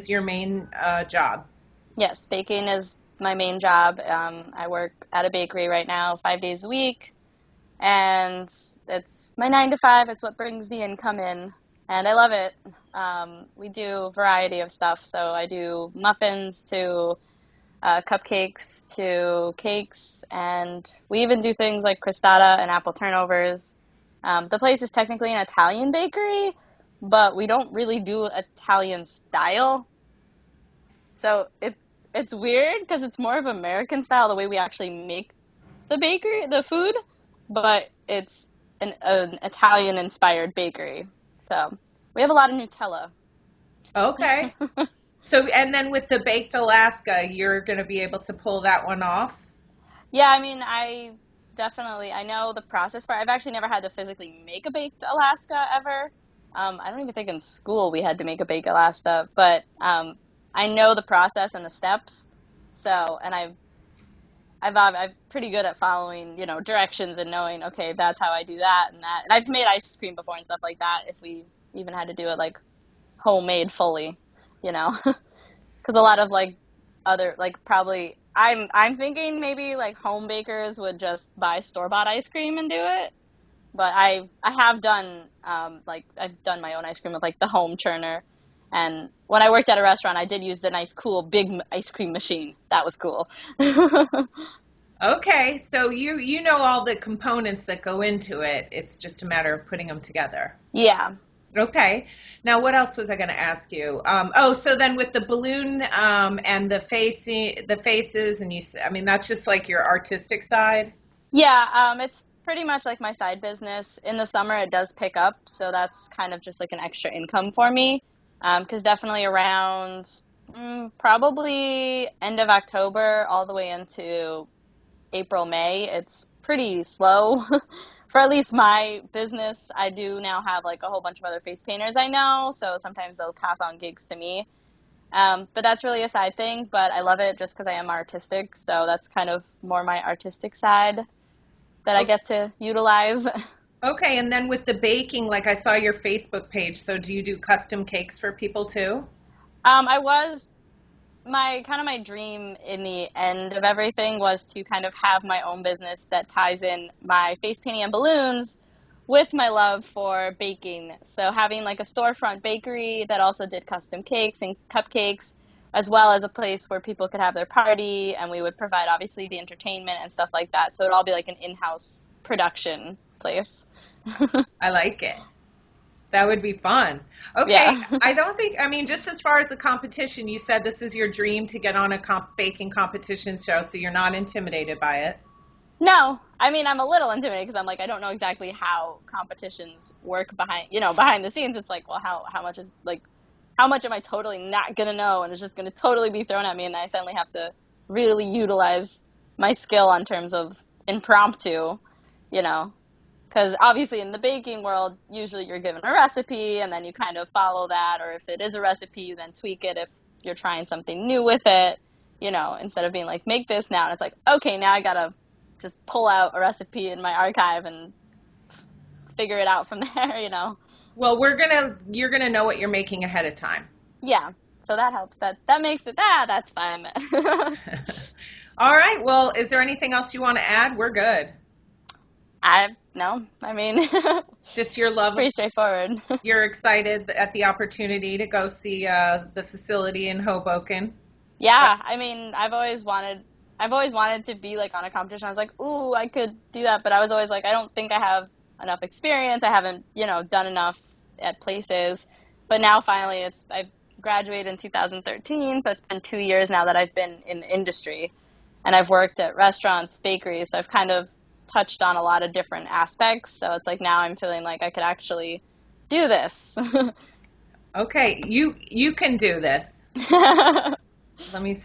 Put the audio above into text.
is your main job. Yes, baking is my main job. I work at a bakery right now, 5 days a week, and it's my 9 to 5. It's what brings the income in, and I love it. We do a variety of stuff. So I do muffins to cupcakes to cakes, and we even do things like crostata and apple turnovers. The place is technically an Italian bakery, but we don't really do Italian style. So it's weird because it's more of American style the way we actually make the food, but it's an Italian inspired bakery. So we have a lot of Nutella. Okay. So, and then with the baked Alaska, you're going to be able to pull that one off? Yeah, I mean, I know the process for it. I've actually never had to physically make a baked Alaska ever. I don't even think in school we had to make a baked Alaska, but I know the process and the steps. So, and I'm pretty good at following, directions and knowing, okay, that's how I do that and that. And I've made ice cream before and stuff like that if we even had to do it like homemade fully, you know. Because a lot of like other like probably I'm thinking maybe like home bakers would just buy store-bought ice cream and do it. But I have done like I've done my own ice cream with like the home churner. And when I worked at a restaurant, I did use the nice cool big ice cream machine. That was cool. Okay, so you know all the components that go into it. It's just a matter of putting them together. Yeah. Okay. Now, what else was I going to ask you? Oh, so then with the balloon and the faces, and I mean, that's just like your artistic side. Yeah, it's pretty much like my side business. In the summer, it does pick up, so that's kind of just like an extra income for me. Because definitely around probably end of October all the way into April, May, it's pretty slow for at least my business. I do now have like a whole bunch of other face painters I know, so sometimes they'll pass on gigs to me. But that's really a side thing, but I love it just because I am artistic, so that's kind of more my artistic side that I O- get to utilize. Okay, and then with the baking, like I saw your Facebook page, so do you do custom cakes for people too? I was my dream in the end of everything was to kind of have my own business that ties in my face painting and balloons with my love for baking. So having like a storefront bakery that also did custom cakes and cupcakes, as well as a place where people could have their party and we would provide obviously the entertainment and stuff like that. So it'd all be like an in-house production place. I like it. That would be fun. Yeah. Okay, I don't think, I mean, just as far as the competition, you said this is your dream to get on a baking competition show, so you're not intimidated by it. No, I mean I'm a little intimidated because I'm like I don't know exactly how competitions work behind the scenes. It's like, well, how much is like how much am I totally not gonna know and it's just gonna totally be thrown at me and I suddenly have to really utilize my skill on terms of impromptu, you know, because obviously in the baking world usually you're given a recipe and then you kind of follow that, or if it is a recipe you then tweak it if you're trying something new with it, instead of being like make this now and it's like okay now I gotta just pull out a recipe in my archive and figure it out from there. Well, you're gonna know what you're making ahead of time. Yeah. So that helps. That makes it that's fine. All right. Well, is there anything else you want to add? We're good. I no, I mean Just your love of, pretty straightforward. you're excited at the opportunity to go see the facility in Hoboken. Yeah, I mean, I've always wanted to be like on a competition. I was like, "Ooh, I could do that," but I was always like, I don't think I have enough experience. I haven't, done enough at places. But now finally I've graduated in 2013, so it's been 2 years now that I've been in the industry and I've worked at restaurants, bakeries, so I've kind of touched on a lot of different aspects. So it's like now I'm feeling like I could actually do this. Okay, you can do this. Let me